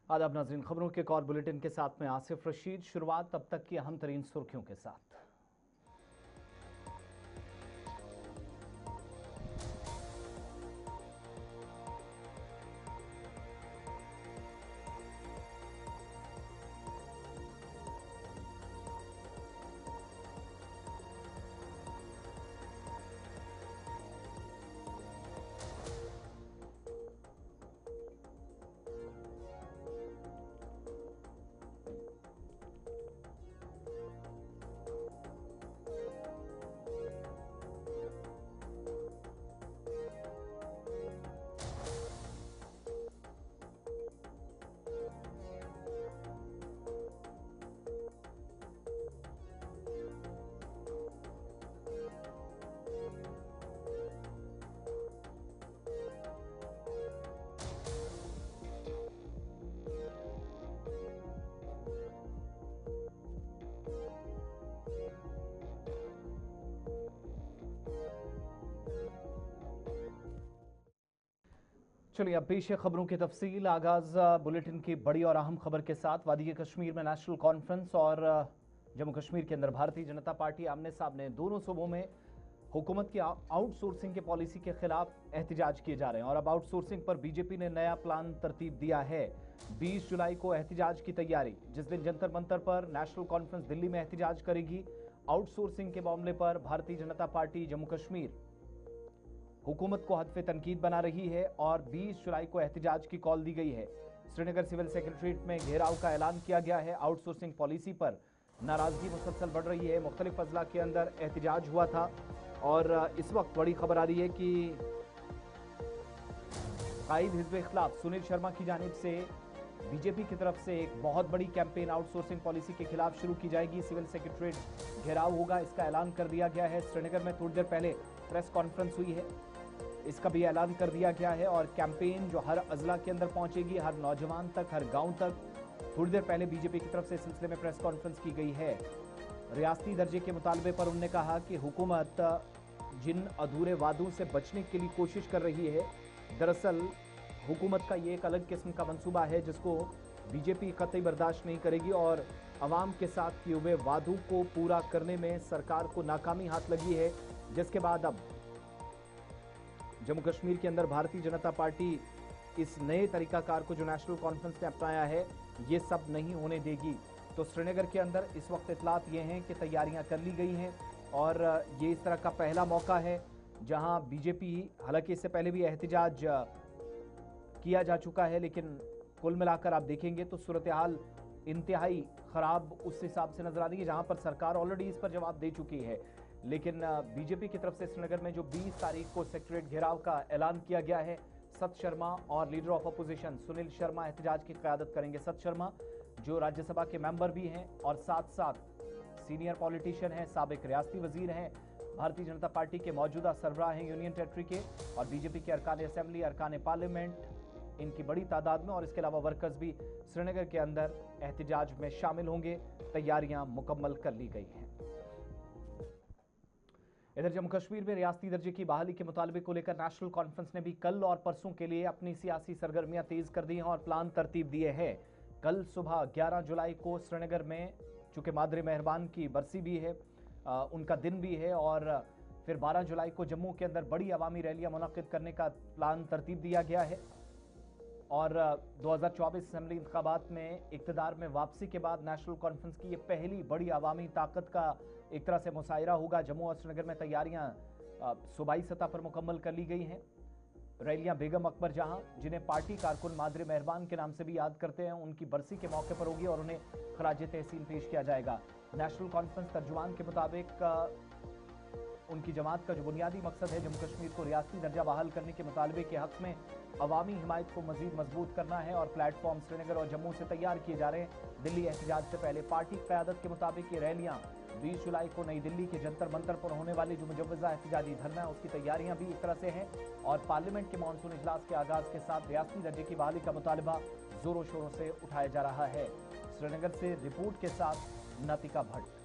आदाब नाज़रीन, खबरों के एक और बुलेटिन के साथ में आसिफ रशीद। शुरुआत तब तक की अहम तरीन सुर्खियों के साथ। चलिए अब पेश है खबरों की तफसील। आगाज बुलेटिन की बड़ी और अहम खबर के साथ। वादी कश्मीर में नेशनल कॉन्फ्रेंस और जम्मू कश्मीर के अंदर भारतीय जनता पार्टी आमने सामने। दोनों सूबों में हुकूमत की आउटसोर्सिंग के पॉलिसी के खिलाफ एहतजाज किए जा रहे हैं और अब आउटसोर्सिंग पर बीजेपी ने नया प्लान तरतीब दिया है। 20 जुलाई को एहतजाज की तैयारी। जिस दिन जंतर मंतर पर नेशनल कॉन्फ्रेंस दिल्ली में एहतजाज करेगी, आउटसोर्सिंग के मामले पर भारतीय जनता पार्टी जम्मू कश्मीर हुकूमत को हदफ तनकीद बना रही है और 20 जुलाई को एहतजाज की कॉल दी गई है। श्रीनगर सिविल सेक्रेटरीट में घेराव का ऐलान किया गया है। आउटसोर्सिंग पॉलिसी पर नाराजगी मुसलसल बढ़ रही है। मुख्तलिफ अजला के अंदर एहतजाज हुआ था और इस वक्त बड़ी खबर आ रही है कि कायद हिज़्ब इख्तिलाफ सुनील शर्मा की जानिब से बीजेपी की तरफ से एक बहुत बड़ी कैंपेन आउटसोर्सिंग पॉलिसी के खिलाफ शुरू की जाएगी। सिविल सेक्रेटरीट घेराव होगा, इसका ऐलान कर दिया गया है। श्रीनगर में थोड़ी देर पहले प्रेस कॉन्फ्रेंस हुई है, इसका भी ऐलान कर दिया गया है और कैंपेन जो हर अजला के अंदर पहुंचेगी, हर नौजवान तक, हर गांव तक। थोड़ी देर पहले बीजेपी की तरफ से इस सिलसिले में प्रेस कॉन्फ्रेंस की गई है। रियासती दर्जे के मुतालबे पर उन्होंने कहा कि हुकूमत जिन अधूरे वादों से बचने के लिए कोशिश कर रही है, दरअसल हुकूमत का ये एक अलग किस्म का मंसूबा है जिसको बीजेपी कतई बर्दाश्त नहीं करेगी और अवाम के साथ किए हुए वादों को पूरा करने में सरकार को नाकामी हाथ लगी है, जिसके बाद अब जम्मू कश्मीर के अंदर भारतीय जनता पार्टी इस नए तरीकाकार को जो नेशनल कॉन्फ्रेंस ने अपनाया है, ये सब नहीं होने देगी। तो श्रीनगर के अंदर इस वक्त इतलात ये हैं कि तैयारियां कर ली गई हैं और ये इस तरह का पहला मौका है जहां बीजेपी, हालांकि इससे पहले भी एहतजाज किया जा चुका है, लेकिन कुल मिलाकर आप देखेंगे तो सूरत हाल इंतहाई खराब उस हिसाब से नजर आ रही है जहां पर सरकार ऑलरेडी इस पर जवाब दे चुकी है। लेकिन बीजेपी की तरफ से श्रीनगर में जो 20 तारीख को सेक्रेटरीट घेराव का ऐलान किया गया है, सत शर्मा और leader of opposition Sunil Sharma एहतजाज की क़यादत करेंगे। सत शर्मा जो राज्यसभा के मेंबर भी हैं और साथ साथ सीनियर पॉलिटिशियन हैं, साबिक रियासती वजीर हैं, भारतीय जनता पार्टी के मौजूदा सरबराह हैं यूनियन टेरिटरी के, और बीजेपी के अरकान असेंबली, अरकान पार्लियामेंट, इनकी बड़ी तादाद में, और इसके अलावा वर्कर्स भी श्रीनगर के अंदर एहतजाज में शामिल होंगे। तैयारियां मुकम्मल कर ली गई हैं। इधर जम्मू कश्मीर में रियासती दर्जे की बहाली के मुतालबे को लेकर नेशनल कॉन्फ्रेंस ने भी कल और परसों के लिए अपनी सियासी सरगर्मियां तेज कर दी हैं और प्लान तरतीब दिए हैं। कल सुबह 11 जुलाई को श्रीनगर में, चूंकि मादरे मेहरबान की बरसी भी है, उनका दिन भी है, और फिर 12 जुलाई को जम्मू के अंदर बड़ी अवामी रैलियां मुनक्किद करने का प्लान तरतीब दिया गया है। और 2024 असेंबली इंतखाबात में इक़्तिदार में वापसी के बाद नेशनल कॉन्फ्रेंस की ये पहली बड़ी अवामी ताकत का एक तरह से मुशायरा होगा। जम्मू और श्रीनगर में तैयारियां सूबाई सतह पर मुकम्मल कर ली गई हैं। रैलियां बेगम अकबर जहां, जिन्हें पार्टी कारकुन मादरे मेहरबान के नाम से भी याद करते हैं, उनकी बरसी के मौके पर होगी और उन्हें खराज तहसीन पेश किया जाएगा। नेशनल कॉन्फ्रेंस तर्जुमान के मुताबिक उनकी जमात का जो बुनियादी मकसद है जम्मू कश्मीर को रियासती दर्जा बहाल करने के मुतालबे के हक में अवामी हिमायत को मजीद मजबूत करना है और प्लेटफॉर्म श्रीनगर और जम्मू से तैयार किए जा रहे हैं। दिल्ली एहतजाज से पहले पार्टी क़यादत के मुताबिक ये रैलियां 20 जुलाई को नई दिल्ली के जंतर मंतर पर होने वाली जो मुजव्वज़ा एहतजाजी धरना है, उसकी तैयारियां भी एक तरह से हैं और पार्लियामेंट के मानसून इजलास के आगाज के साथ रियासती दर्जे की बहाली का मुतालबा जोरों शोरों से उठाया जा रहा है। श्रीनगर से रिपोर्ट के साथ नातिका भट्ट।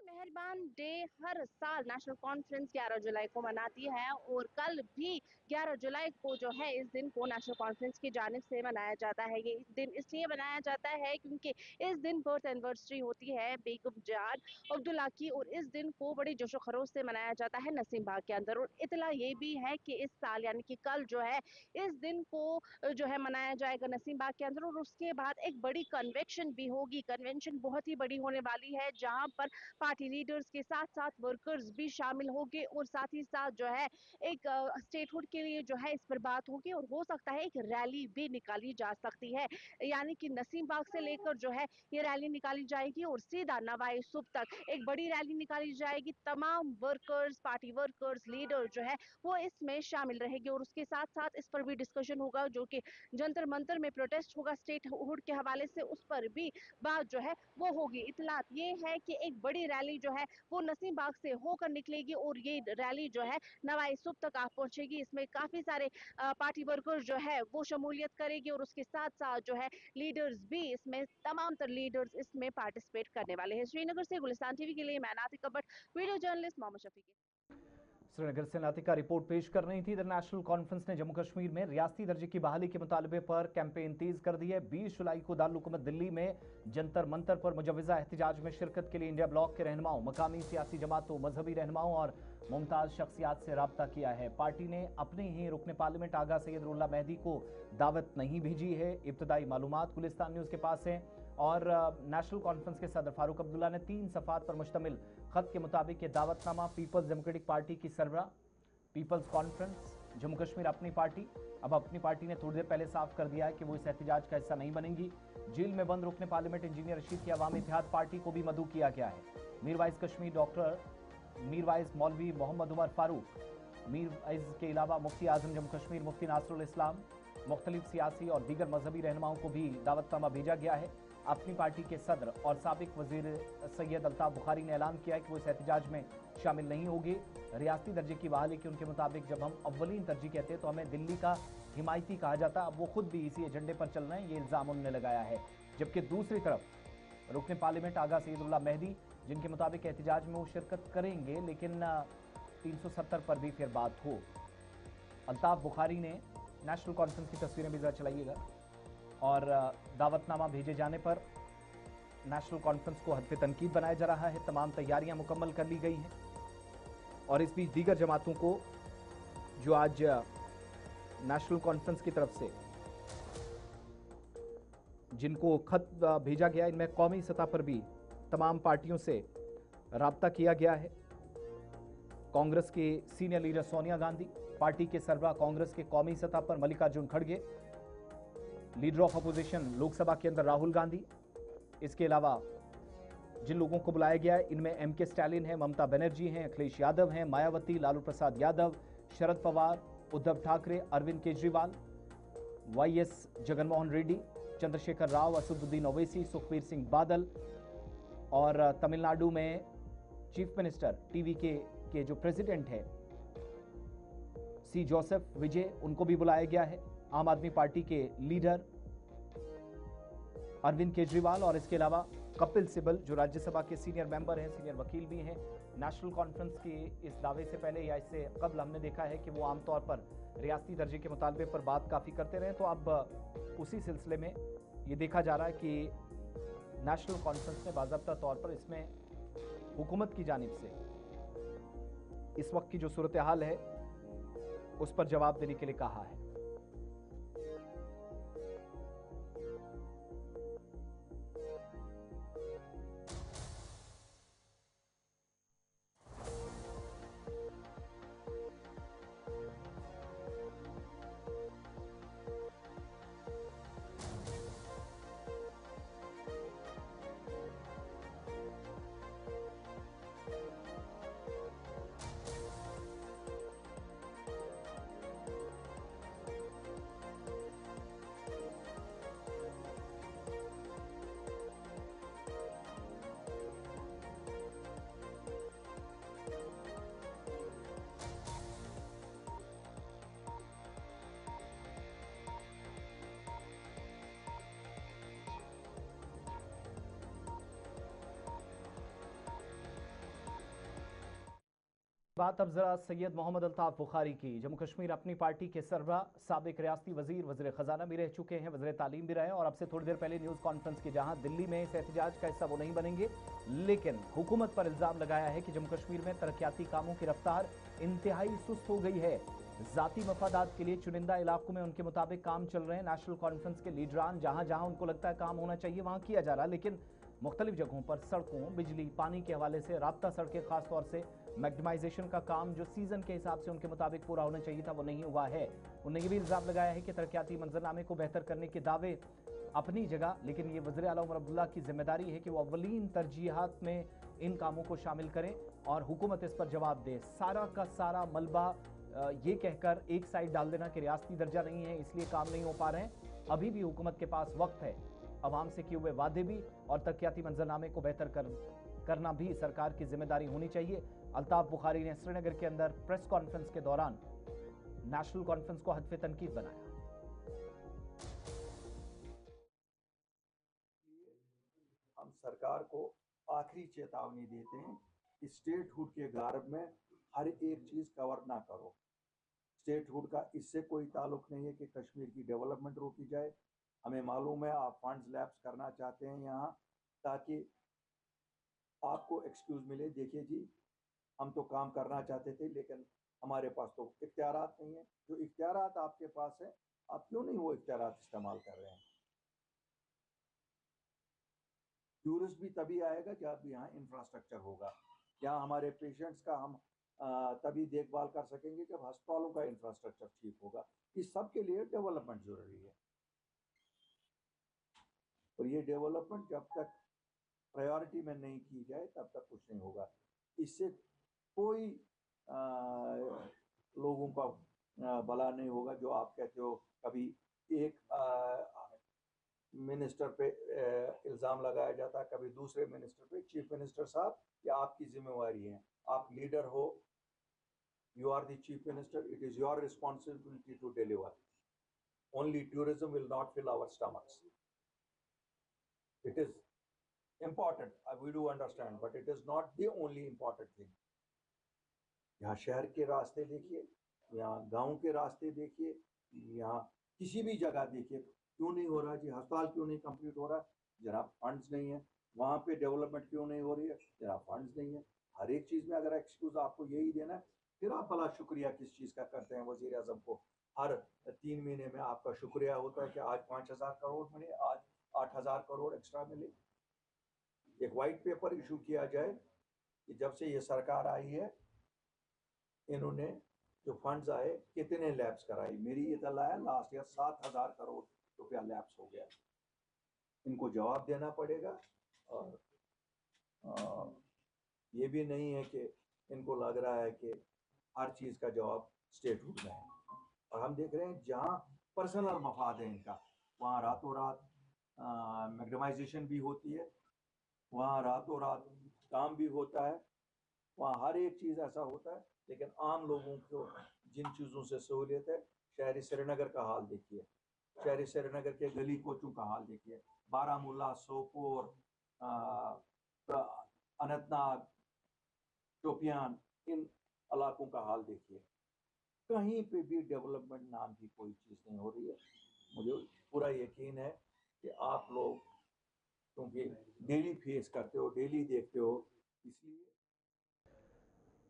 मेहरबान डे हर साल नेशनल कॉन्फ्रेंस 11 जुलाई को मनाती है और कल भी 11 जुलाई को जो है इस दिन को नेशनल कॉन्फ्रेंस की जानिब से मनाया जाता है। ये दिन इसलिए मनाया जाता है क्योंकि इस दिन बर्थ एनिवर्सरी होती है बेगम जान अब्दुल्ला की और इस दिन को बड़ी जोशो खरोश से मनाया जाता है नसीम बाग के अंदर। और इतला ये भी है कि इस साल यानी कि कल जो है इस दिन को जो है मनाया जाएगा नसीम बाग के अंदर और उसके बाद एक बड़ी कन्वेंशन भी होगी। कन्वेंशन बहुत ही बड़ी होने वाली है जहां पर पार्टी लीडर्स के साथ साथ वर्कर्स भी शामिल होंगे और साथ ही साथ जो है एक स्टेटहुड के लिए जो है इस पर बात होगी और हो सकता है एक रैली भी निकाली जा सकती है। यानी कि नसीम बाग से लेकर जो है ये रैली निकाली जाएगी और सीधा नवाई सुब तक एक बड़ी रैली निकाली जाएगी। तमाम वर्कर्स, पार्टी वर्कर्स, लीडर जो है वो इसमें शामिल रहेंगे और उसके साथ साथ इस पर भी डिस्कशन होगा जो कि जंतर मंतर में प्रोटेस्ट होगा स्टेटहुड के हवाले से, उस पर भी बात जो है वो होगी। इतलात ये है कि एक बड़ी रैली जो है वो नसीम बाग से होकर निकलेगी और ये रैली जो है नवाई सुब तक आ पहुंचेगी। इसमें काफी सारे पार्टी वर्कर्स जो है वो शमूलियत करेगी और उसके साथ साथ जो है लीडर्स भी इसमें तमाम तर लीडर्स इसमें पार्टिसिपेट करने वाले हैं। श्रीनगर से गुलिस्तान टीवी के लिए मैं नातिका भट्ट, वीडियो जर्नलिस्ट मोहम्मद शफी। श्रीनगर से नातिका रिपोर्ट पेश कर रही थी। इधर नेशनल कॉन्फ्रेंस ने जम्मू कश्मीर में रियासती दर्जे की बहाली के मुतालबे पर कैंपेन तेज कर दी है। 20 जुलाई को दारुल हुकूमत दिल्ली में जंतर मंतर पर मुजव्वजा एहतजाज में शिरकत के लिए इंडिया ब्लॉक के रहनुमाओं, मकामी सियासी जमातों, मजहबी रहनुमाओं और मुमताज शख्सियात से रब्ता किया है। पार्टी ने अपने ही रुकने पार्लियामेंट आगा सैयदुल्लाह मेहदी को दावत नहीं भेजी है। इब्तदाई मालूमात गुलिस्तान न्यूज के पास है और नेशनल कॉन्फ्रेंस के सदर फारूक अब्दुल्ला ने 3 सफ़ात पर मुश्तमिल खत के मुताबिक ये दावतनामा पीपल्स डेमोक्रेटिक पार्टी की सरबरा पीपल्स कॉन्फ्रेंस जम्मू कश्मीर अपनी पार्टी, अब अपनी पार्टी ने थोड़ी देर पहले साफ कर दिया है कि वो इस एहतजाज का हिस्सा नहीं बनेंगी। जेल में बंद रुकने पार्लियामेंट इंजीनियर रशीद की अवामी इत्तेहाद पार्टी को भी मदऊ किया गया है। मीरवाइज कश्मीर डॉक्टर मीरवाइज मौलवी मोहम्मद उमर फारूक, मीरवाइज के अलावा मुफ्ती आजम जम्मू कश्मीर मुफ्ती नासरुल इस्लाम, मुख्तलिफ सियासी और दीगर मजहबी रहनुमाओं को भी दावतनामा भेजा गया है। अपनी पार्टी के सदर और साबिक वजीर सैयद अल्ताफ बुखारी ने ऐलान किया है कि वो इस एहतजाज में शामिल नहीं होंगे। रियासती दर्जे की बहाली के उनके मुताबिक जब हम अव्वलीन तरजीह कहते हैं तो हमें दिल्ली का हिमायती कहा जाता, अब वो खुद भी इसी एजेंडे पर चल रहे हैं, ये इल्ज़ाम उन्होंने लगाया है। जबकि दूसरी तरफ रुकने पार्लियामेंट आगा सैयदुल्लाह मेहदी, जिनके मुताबिक एहतजाज में वो शिरकत करेंगे लेकिन 370 पर भी फिर बात हो। अल्ताफ बुखारी ने नेशनल कॉन्फ्रेंस की तस्वीरें भी जरा चलाइएगा और दावतनामा भेजे जाने पर नेशनल कॉन्फ्रेंस को हद तनकीद बनाया जा रहा है। तमाम तैयारियां मुकम्मल कर ली गई हैं और इस बीच दीगर जमातों को जो आज नेशनल कॉन्फ्रेंस की तरफ से जिनको खत भेजा गया, इनमें कौमी सतह पर भी तमाम पार्टियों से राब्ता किया गया है। कांग्रेस के senior leader Sonia Gandhi, party के सरबराह कांग्रेस के कौमी सतह पर मल्लिकार्जुन खड़गे, लीडर ऑफ अपोजिशन लोकसभा के अंदर राहुल गांधी, इसके अलावा जिन लोगों को बुलाया गया है इनमें एमके स्टालिन है, ममता बनर्जी हैं, अखिलेश यादव हैं, मायावती, लालू प्रसाद यादव, शरद पवार, उद्धव ठाकरे, अरविंद केजरीवाल, वाईएस जगनमोहन रेड्डी, चंद्रशेखर राव, असदुद्दीन ओवैसी, सुखबीर सिंह बादल और तमिलनाडु में चीफ मिनिस्टर टीवीके के जो प्रेसिडेंट है सी जोसेफ विजय, उनको भी बुलाया गया है। आम आदमी पार्टी के लीडर अरविंद केजरीवाल और इसके अलावा कपिल सिब्बल जो राज्यसभा के सीनियर मेंबर हैं, सीनियर वकील भी हैं। नेशनल कॉन्फ्रेंस के इस दावे से पहले या इससे कबल हमने देखा है कि वो आमतौर पर रियासती दर्जे के मुतालबे पर बात काफ़ी करते रहे, तो अब उसी सिलसिले में ये देखा जा रहा है कि नेशनल कॉन्फ्रेंस ने बाज़ाब्ता तौर पर इसमें हुकूमत की जानिब से इस वक्त की जो सूरत हाल है उस पर जवाब देने के लिए कहा है। बात अब जरा सैयद मोहम्मद अल्ताफ बुखारी की। जम्मू कश्मीर अपनी पार्टी के सरबरा, साबिक रियासती वजीर, वज़ीर ख़जाना भी रह चुके हैं, वज़ीर तालीम भी रहे और अब से थोड़ी देर पहले न्यूज़ कॉन्फ्रेंस की जहां दिल्ली में इस एहतजाज का हिस्सा वो नहीं बनेंगे, लेकिन हुकूमत पर इल्ज़ाम लगाया है कि जम्मू कश्मीर में तरक्याती कामों की रफ्तार इंतहाई सुस्त हो गई है। ज़ाती मफादात के लिए चुनिंदा इलाकों में उनके मुताबिक काम चल रहे हैं। नेशनल कॉन्फ्रेंस के लीडरान जहां जहां उनको लगता है काम होना चाहिए वहां किया जा रहा है, लेकिन मुख्तलिफ जगहों पर सड़कों, बिजली, पानी के हवाले से राब्ता सड़कें, खासतौर से मैग्नेमाइजेशन का काम जो सीजन के हिसाब से उनके मुताबिक पूरा होना चाहिए था वो नहीं हुआ है। उन्होंने ये भी इल्जाम लगाया है कि तरक्याती मंजरनामे को बेहतर करने के दावे अपनी जगह, लेकिन ये वज़ीर आला उमर अब्दुल्ला की जिम्मेदारी है कि वो अव्वलीन तरजीहात में इन कामों को शामिल करें और हुकूमत इस पर जवाब दे। सारा का सारा मलबा ये कहकर एक साइड डाल देना कि रियासती दर्जा नहीं है इसलिए काम नहीं हो पा रहे हैं, अभी भी हुकूमत के पास वक्त है। अवाम से किए हुए वादे भी और तरक्याती मंजरनामे को बेहतर करना भी सरकार की जिम्मेदारी होनी चाहिए। अल्ताफ बुखारी ने श्रीनगर के अंदर प्रेस कॉन्फ्रेंस के दौरान नेशनल कॉन्फ्रेंस को हदफ तनकीद बनाया। हम सरकार को आखिरी चेतावनी देते हैं कि स्टेटहुड के गार्ब में हर एक चीज कवर ना करो। स्टेटहुड का इससे कोई ताल्लुक नहीं है कि कश्मीर की डेवलपमेंट रोकी जाए। हमें मालूम है आप फंड्स लैप्स करना चाहते हैं यहाँ ताकि आपको एक्सक्यूज मिले। देखिए जी, हम तो काम करना चाहते थे लेकिन हमारे पास तो इख्तियारात नहीं है। जो इख्तियारात आपके पास है, आप क्यों नहीं वो इख्तियारात इस्तेमाल कर रहे हैं? टूरिस्ट भी तभी आएगा जब यहाँ इंफ्रास्ट्रक्चर होगा। यहाँ हमारे पेशेंट्स का हम तभी देखभाल कर सकेंगे जब अस्पतालों का इंफ्रास्ट्रक्चर ठीक होगा। इस सब के लिए डेवलपमेंट जरूरी है और ये डेवलपमेंट जब तक प्रायोरिटी में नहीं की जाए तब तक कुछ नहीं होगा। इससे कोई लोगों का भला नहीं होगा। जो आप कहते हो कभी एक मिनिस्टर पे इल्ज़ाम लगाया जाता है, कभी दूसरे मिनिस्टर पे। चीफ मिनिस्टर साहब, ये आपकी जिम्मेवारी है, आप लीडर हो, you are the chief minister, it is your responsibility to deliver. Only tourism will not fill our stomachs. इट इज़ important, we do understand, but it is not the only important thing. यहाँ शहर के रास्ते देखिए, यहाँ गांव के रास्ते देखिए, यहाँ किसी भी जगह देखिए, क्यों नहीं हो रहा जी? अस्पताल क्यों नहीं कंप्लीट हो रहा? जनाब फंड्स नहीं है। वहाँ पे डेवलपमेंट क्यों नहीं हो रही है? जनाब फंड्स नहीं है। हर एक चीज़ में अगर एक्सक्यूज आपको यही देना है, फिर आप भला शुक्रिया किस चीज़ का करते हैं? वज़ीर आज़म को हर 3 महीने में आपका शुक्रिया होता है कि आज 5,000 करोड़ मिले, आज 8,000 करोड़ एक्स्ट्रा मिले। एक वाइट पेपर इशू किया जाए कि जब से ये सरकार आई है इन्होंने जो फंड्स आए कितने लैब्स कराई। मेरी ये तला है लास्ट ईयर 7,000 करोड़ रुपया लैब्स हो गया। इनको जवाब देना पड़ेगा और ये भी नहीं है कि इनको लग रहा है कि हर चीज़ का जवाब स्टेटहुड में है। और हम देख रहे हैं जहाँ पर्सनल मफाद है इनका, वहाँ रातों रात मैग्नेमाइजेशन भी होती है, वहाँ रातों रात काम भी होता है, वहाँ हर एक चीज़ ऐसा होता है। लेकिन आम लोगों को जिन चीज़ों से सहूलियत है, शहरी श्रीनगर का हाल देखिए, शहरी श्रीनगर के गली कोचों का हाल देखिए, बारामूला, सोपोर, अनंतनाग, शोपियान, इन इलाकों का हाल देखिए। कहीं पे भी डेवलपमेंट नाम की कोई चीज़ नहीं हो रही है। मुझे पूरा यकीन है कि आप लोग क्योंकि डेली फेस करते हो, डेली देखते हो, इसलिए।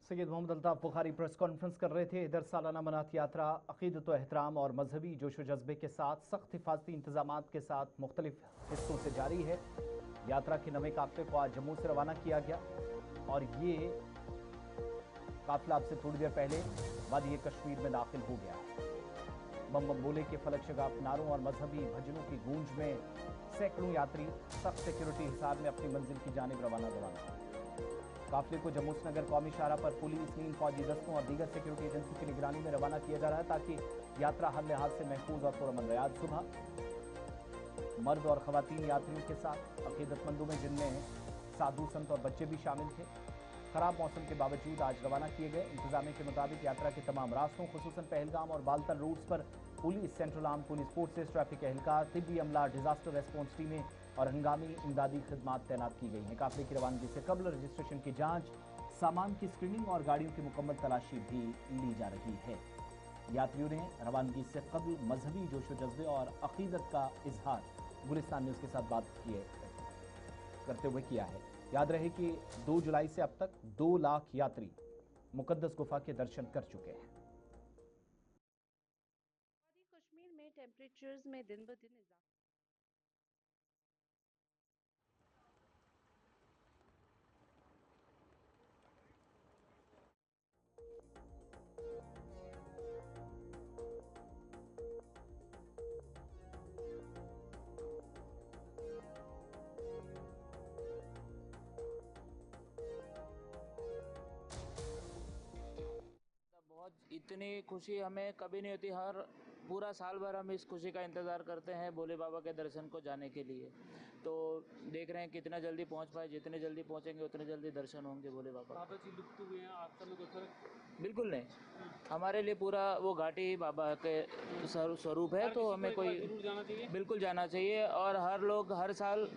सैयद मोहम्मद अल्ताफ बुखारी प्रेस कॉन्फ्रेंस कर रहे थे। इधर सालाना मनात यात्रा अकीदत व एहतराम और मजहबी जोश व जज्बे के साथ सख्त हिफाजती इंतजामात के साथ मुख्तलिफ हिस्सों से जारी है। यात्रा के नवे काफिले को आज जम्मू से रवाना किया गया और ये काफिला अब से थोड़ी देर पहले वादी कश्मीर में दाखिल हो गया। बम बम बोले के फलक शगाफ नारों और मजहबी भजनों की गूंज में सैकड़ों यात्री सख्त सिक्योरिटी हिसार में अपनी मंजिल की जानिब रवाना हुए। काफिले को जम्मू श्रीनगर कौमी शाहरा पर पुलिस, नीम फौजी दस्तों और दीगर सिक्योरिटी एजेंसी की निगरानी में रवाना किया जा रहा है ताकि यात्रा हर लिहाज से महफूज और पुरअमन रहे। आज सुबह मर्द और खवातीन यात्रियों के साथ अकीदतमंदों में जिनमें साधु संत और बच्चे भी शामिल थे खराब मौसम के बावजूद आज रवाना किए गए। इंतजामिया के मुताबिक यात्रा के तमाम रास्तों खुसूसन पहलगाम और बालतल रूट्स पर police, central arm police forces, traffic एहलकार, तिब्बी अमला, डिजास्टर रेस्पॉन्स टीमें और हंगामी इमदादी खिदमात तैनात की गई हैं। काफिले की रवानगी से कबल रजिस्ट्रेशन की जांच, सामान की स्क्रीनिंग और गाड़ियों की मुकम्मल तलाशी भी ली जा रही है। यात्रियों ने रवानगी से कबल मजहबी जोशो जज्बे और अकीदत का इजहार गुलिस्तान न्यूज़ के साथ बात करते हुए किया है। याद रहे कि 2 जुलाई से अब तक 2 लाख यात्री मुकद्दस गुफा के दर्शन कर चुके हैं। कश्मीर में टेम्परेचर्स में दिन ब दिन इजाफा। इतनी खुशी हमें कभी नहीं होती। हर पूरा साल भर हम इस खुशी का इंतज़ार करते हैं भोले बाबा के दर्शन को जाने के लिए। तो देख रहे हैं कितना जल्दी पहुंच पाए, जितने जल्दी पहुंचेंगे उतने जल्दी दर्शन होंगे भोले बाबा। बाबा जी लुप्त हुए हैं, आप सब में कोई फर्क? बिल्कुल नहीं, हमारे लिए पूरा वो घाटी बाबा के स्वरूप है, तो हमें कोई जरूर जाना चाहिए। बिल्कुल जाना चाहिए। और हर लोग हर साल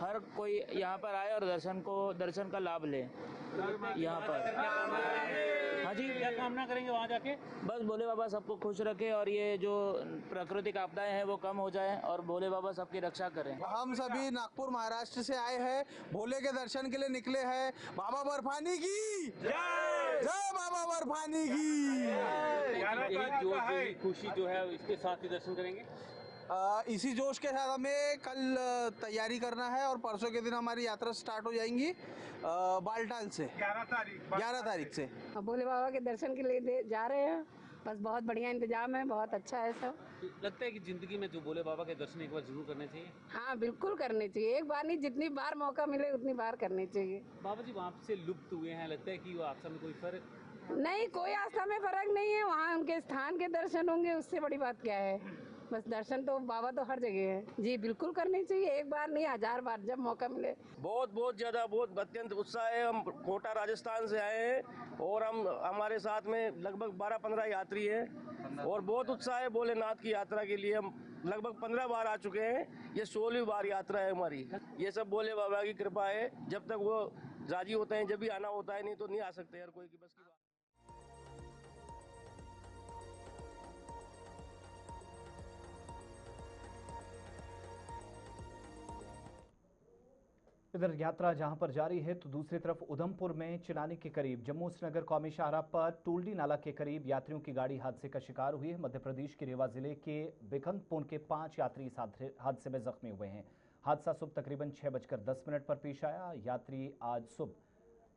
हर कोई यहाँ पर आए और दर्शन का लाभ ले यहाँ पर। हाँ जी, क्या कामना करेंगे वहाँ जाके? बस भोले बाबा सबको खुश रखे और ये जो प्राकृतिक आपदाएं हैं वो कम हो जाए और भोले बाबा सबकी रक्षा करें। हम सभी नागपुर महाराष्ट्र से आए हैं, भोले के दर्शन के लिए निकले हैं। बाबा बर्फानी की जय, जय बाबा बर्फानी की। यही खुशी जो है इसके साथ ही दर्शन करेंगे। इसी जोश के साथ हमें कल तैयारी करना है और परसों के दिन हमारी यात्रा स्टार्ट हो जाएंगी बालटाल से 11 तारीख से। भोले बाबा के दर्शन के लिए जा रहे हैं। बस बहुत बढ़िया इंतजाम है, बहुत अच्छा है सब। लगता है कि जिंदगी में जो भोले बाबा के दर्शन एक बार जरूर करने चाहिए। हाँ बिल्कुल करने चाहिए, एक बार नहीं, जितनी बार मौका मिले उतनी बार करनी चाहिए। बाबा जी वहाँ से लुप्त हुए हैं, लगता है कि वो आप सब में कोई फर्क? नहीं, कोई आस्था में फर्क नहीं है। वहाँ उनके स्थान के दर्शन होंगे, उससे बड़ी बात क्या है। बस दर्शन तो बाबा तो हर जगह है जी, बिल्कुल करनी चाहिए, एक बार नहीं 1000 बार जब मौका मिले। बहुत ज़्यादा बहुत अत्यंत उत्साह है। हम कोटा राजस्थान से आए हैं और हमारे साथ में लगभग 12-15 यात्री हैं और बहुत उत्साह है भोलेनाथ की यात्रा के लिए। हम लगभग 15 बार आ चुके हैं, ये 16वीं बार यात्रा है हमारी। ये सब भोले बाबा की कृपा है, जब तक वो राजी होते हैं जब भी आना होता है, नहीं तो नहीं आ सकते यार, कोई की बस की बात। इधर यात्रा जहां पर जारी है तो दूसरी तरफ उधमपुर में चिनानी के करीब जम्मू श्रीनगर कौमी शाहराह पर टूलडी नाला के करीब यात्रियों की गाड़ी हादसे का शिकार हुई है। मध्य प्रदेश के रेवा जिले के बिकंदपुर के 5 यात्री इस हादसे में जख्मी हुए हैं। हादसा सुबह तकरीबन 6:10 पर पेश आया। यात्री आज सुबह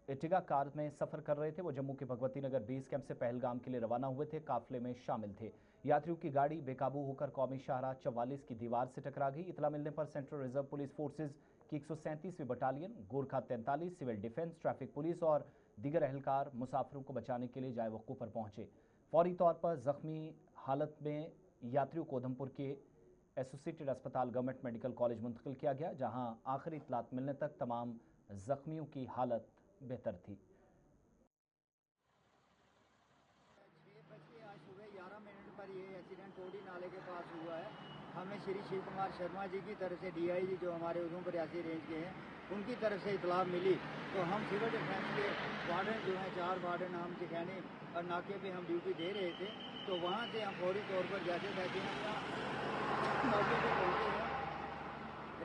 इटिगा कार में सफर कर रहे थे। वो जम्मू के भगवती नगर बेस कैंप से पहलगाम के लिए रवाना हुए थे, काफिले में शामिल थे। यात्रियों की गाड़ी बेकाबू होकर कौमी शाहराह 44 की दीवार से टकरा गई। इतला मिलने पर सेंट्रल रिजर्व पुलिस फोर्सेज की 137वीं battalion, Gorkha 43, civil defence, traffic police और दीगर एहलकार मुसाफिरों को बचाने के लिए जाए वक़्फ़ों पर पहुंचे। फौरी तौर पर जख्मी हालत में यात्रियों को उधमपुर के एसोसिएटेड अस्पताल गवर्नमेंट मेडिकल कॉलेज मुंतकिल किया गया, जहां आखिरी इत्तलात मिलने तक तमाम जख्मियों की हालत बेहतर थी। 6:11 पर ये एक्सीडेंट टोडी नाले के पास हुआ है। हमें श्री शिव कुमार शर्मा जी की तरफ से DIG जो हमारे उधमपुर रियासी रेंज के हैं उनकी तरफ से इतला मिली, तो हम सिविल डिफेंस के वार्डन जो हैं 4 वार्डन हम चिखैनी और नाके पे हम ड्यूटी दे रहे थे, तो वहाँ से हम फौरी तौर पर जैसे तैसे मौके पर पहुँचे हैं।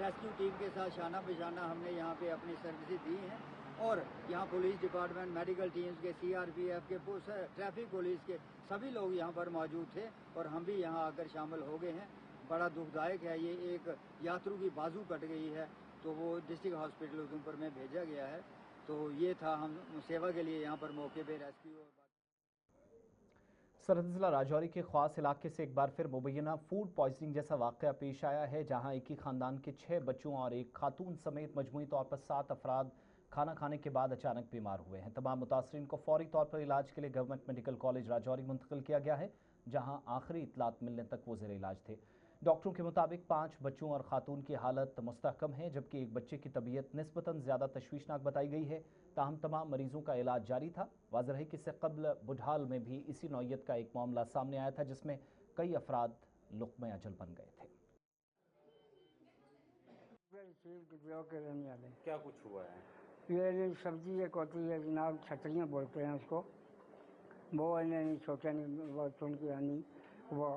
रेस्क्यू टीम के साथ शाना बिशाना हमने यहाँ पे अपनी सर्विसेज दी हैं और यहाँ पुलिस डिपार्टमेंट, मेडिकल टीम्स के, CRPF के, ट्रैफिक पुलिस के सभी लोग यहाँ पर मौजूद थे और हम भी यहाँ आकर शामिल हो गए हैं। बड़ा दुखदायक है, ये एक यात्रु की बाजू कट गई है तो वो डिस्ट्रिक्ट हॉस्पिटल उधमपुर में भेजा गया है। तो ये था, हम सेवा के लिए यहाँ पर मौके पे रेस्क्यू। सरहद जिला राजौरी के ख्वास इलाके से एक बार फिर मुबैना फूड पॉइजनिंग जैसा वाक़या पेश आया है, जहां एक ही खानदान के 6 बच्चों और एक खातून समेत मजमूई तौर पर 7 अफराद खाना खाने के बाद अचानक बीमार हुए हैं। तमाम मुतासरीन को फौरी तौर पर इलाज के लिए गवर्नमेंट मेडिकल कॉलेज राजौरी मुंतकिल किया गया है, जहां आखिरी इत्तलात मिलने तक वो ज़ेर इलाज थे। डॉक्टरों के मुताबिक 5 बच्चों और खातून की हालत मुस्तहकम है, जबकि एक बच्चे की तबीयत निस्बतन ज़्यादा तशवीशनाक बताई गई है। ताहम तमाम मरीजों का इलाज जारी था। वाज़ेह है कि इससे कबल बुढ़ाल में भी इसी नौयत का एक मामला सामने आया था, जिसमें कई अफराद लुक़्मे अजल बन गए थे। क्या कुछ हुआ है? ये सब्जी एक होती है जनाब, छतरियाँ बोलते हैं उसको। वो इन्हें छोटे वो चुन के आनी वो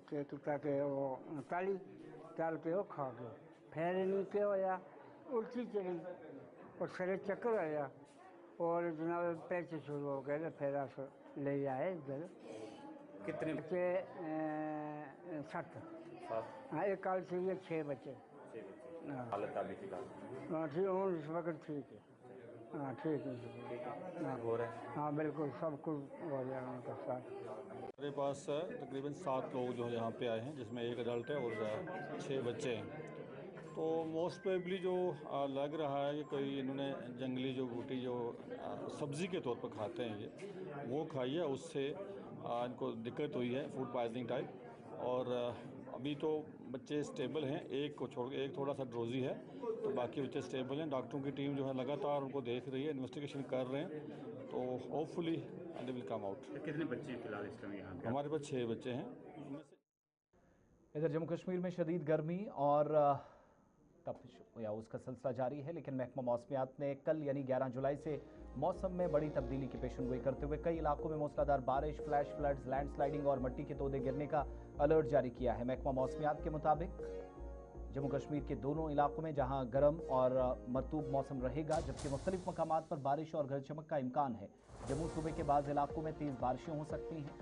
के तुता के वो ताल के वो खा के फिर इन्हीं के होया उल्टी चली और सिरे चक्कर आया और जनाब पैर से शुरू हो गए। फिर आप ले आए इधर। कितने बच्चे 7। हाँ, एक काल से ये 6 बच्चे। हालत अभी फिलहाल हाँ ठीक हूँ, इस वक्त ठीक है। हाँ ठीक है। हाँ हो रहा है? हाँ बिल्कुल सब कुछ हो जाएगा उनका साथ। मेरे पास तकरीबन 7 लोग जो यहाँ पे आए हैं, जिसमें एक अडल्ट है और 6 बच्चे हैं। तो मोस्ट प्रोबेबली जो लग रहा है कि कोई इन्होंने जंगली जो बूटी जो सब्ज़ी के तौर पर खाते हैं ये वो खाई है, उससे इनको दिक्कत हुई है, फूड पॉइजनिंग टाइप। और अभी तो बच्चे स्टेबल हैं, एक को छोड़ एक थोड़ा सा ड्रोजी है, तो बाकी बच्चे स्टेबल हैं। डॉक्टरों की टीम जो है लगातार उनको देख रही है, इन्वेस्टिगेशन कर रहे हैं, तो hopefully they will come out. कितने बच्चे फिलहाल इस समय यहाँ पे? हमारे पास 6 बच्चे हैं। इधर जम्मू कश्मीर में शदीद गर्मी और तपिश या उसका सिलसिला जारी है, लेकिन महकमा मौसमियात ने कल यानी 11 जुलाई से मौसम में बड़ी तब्दीली की पेशेनगोई करते हुए कई इलाकों में मूसलाधार बारिश, फ्लैश फ्लड्स, लैंडस्लाइडिंग और मिट्टी के तोदे गिरने का अलर्ट जारी किया है। महकमा मौसमियात के मुताबिक जम्मू कश्मीर के दोनों इलाकों में जहां गर्म और मरतूब मौसम रहेगा, जबकि मुख्तलिफ मकामात पर बारिश और गरज चमक का इम्कान है। जम्मू सूबे के बाज़ इलाकों में तेज़ बारिशें हो सकती हैं।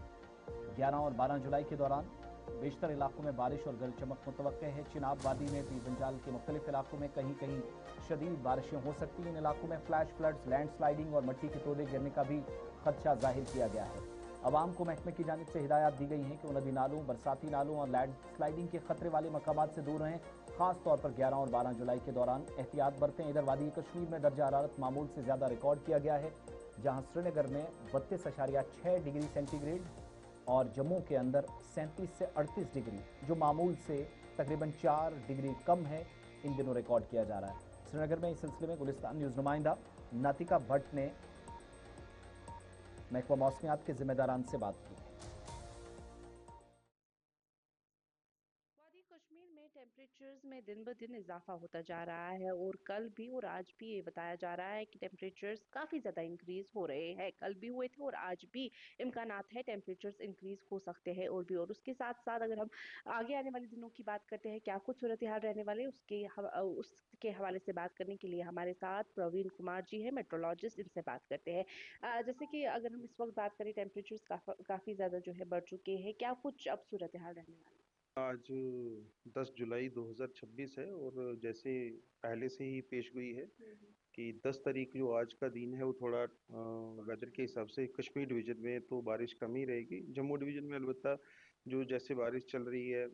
11 और 12 जुलाई के दौरान बेशतर इलाकों में बारिश और गरज चमक मुतवक्के है। चिनाब वादी में पीर पंजाल के मुख्तलिफ इलाकों में कहीं कहीं शदीद बारिशें हो सकती हैं। इन इलाकों में फ्लैश फ्लड्स, लैंडस्लाइडिंग और मिट्टी के तोदे गिरने का भी खदशा जाहिर किया गया है। अवाम को महकमे की जानिब से हिदायत दी गई हैं कि वो नदी नालों, बरसाती नालों और लैंडस्लाइडिंग के खतरे वाले मकामात से दूर रहें। खास तौर पर 11 और 12 जुलाई के दौरान एहतियात बरतें। इधर वादी कश्मीर में दर्जा हरारत मामूल से ज़्यादा रिकॉर्ड किया गया है, जहाँ श्रीनगर में 32.6 डिग्री सेंटीग्रेड और जम्मू के अंदर 37 से 38 डिग्री, जो मामूल से तकरीबन 4 डिग्री कम है, इन दिनों रिकॉर्ड किया जा रहा है। श्रीनगर में इस सिलसिले में गुलिस्तान न्यूज़ नुमाइंदा नातिका भट्ट ने महकमा मौसमियात के जिम्मेदारान से बात की। कश्मीर में टेम्परेचर्स में दिन ब दिन इजाफा होता जा रहा है और कल भी और आज भी ये बताया जा रहा है कि टेम्परेचर्स काफ़ी ज़्यादा इंक्रीज हो रहे हैं। कल भी हुए थे और आज भी इम्कानात है टेम्परेचर्स इंक्रीज हो सकते हैं और भी। और उसके साथ साथ अगर हम आगे आने वाले दिनों की बात करते हैं, क्या कुछ सूरत हाल रहने वाले उसके हवाले से बात करने के लिए हमारे साथ प्रवीण कुमार जी है, मेट्रोलॉजिस्ट, इनसे बात करते हैं। जैसे कि अगर हम इस वक्त बात करें, टेम्परेचर्स काफ़ी ज़्यादा जो है बढ़ चुके हैं, क्या कुछ अब सूरत हाल रहने वाली? आज 10 जुलाई 2026 है और जैसे पहले से ही पेशगोई है कि 10 तारीख जो आज का दिन है वो थोड़ा वेदर के हिसाब से कश्मीर डिवीज़न में तो बारिश कम ही रहेगी। जम्मू डिवीज़न में अलबत्ता जो जैसे बारिश चल रही है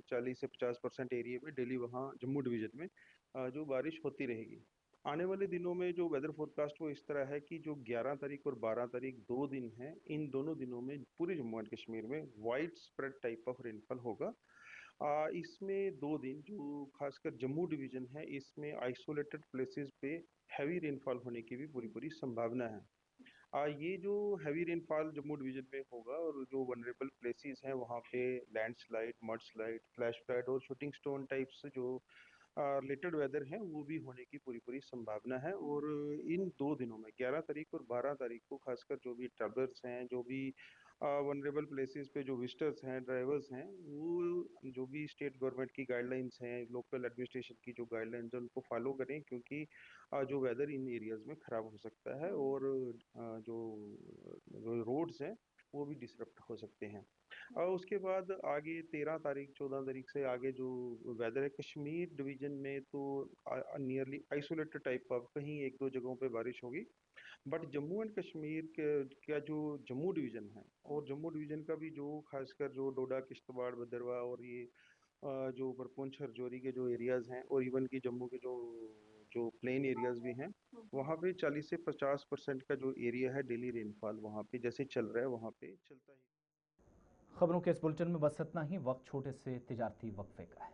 40 से 50% एरिया में डेली, वहाँ जम्मू डिवीज़न में जो बारिश होती रहेगी। आने वाले दिनों में जो वेदर फोरकास्ट वो इस तरह है कि जो 11 तारीख और 12 तारीख 2 दिन हैं, इन दोनों दिनों में पूरे जम्मू एंड कश्मीर में wide spread type of rainfall होगा। इसमें 2 दिन जो खासकर जम्मू डिवीज़न है, इसमें आइसोलेटेड प्लेसेस पे हैवी रेनफॉल होने की भी पूरी संभावना है। ये जो हैवी रेनफॉल जम्मू डिवीज़न में होगा और जो वनरेबल प्लेसेस हैं वहाँ पे लैंडस्लाइड, मडस्लाइड, फ्लैश फ्लड और शूटिंग स्टोन टाइप्स जो रिलेटेड वेदर है वो भी होने की पूरी संभावना है। और इन 2 दिनों में 11 तारीख और 12 तारीख को खासकर जो भी ट्रैवलर्स हैं, जो भी वनरेबल प्लेसेस पे जो विजिटर्स हैं, ड्राइवर्स हैं, वो जो भी स्टेट गवर्नमेंट की गाइडलाइंस हैं, लोकल एडमिनिस्ट्रेशन की जो गाइडलाइंस हैं उनको फॉलो करें, क्योंकि जो वेदर इन एरियाज़ में ख़राब हो सकता है और जो रोड्स हैं वो भी डिसरप्ट हो सकते हैं। और उसके बाद आगे 13 तारीख 14 तारीख से आगे जो वेदर है कश्मीर डिवीज़न में तो नियरली आइसोलेटेड टाइप ऑफ कहीं 1-2 जगहों पे बारिश होगी। बट जम्मू एंड कश्मीर का जो जम्मू डिवीज़न है और जम्मू डिवीज़न का भी जो खासकर जो डोडा, किश्तवाड़, भदरवा और ये जो पुंछ राजौरी के जो एरियाज़ हैं और इवन की जम्मू के जो प्लेन एरियाज़ भी हैं, वहाँ पे 40 से 50% का जो एरिया है डेली रेनफॉल वहाँ पे जैसे चल रहा है वहाँ पे चलता ही। खबरों के इस बुलेटिन में बस इतना ही। वक्त छोटे से तिजारती वक्फे का है।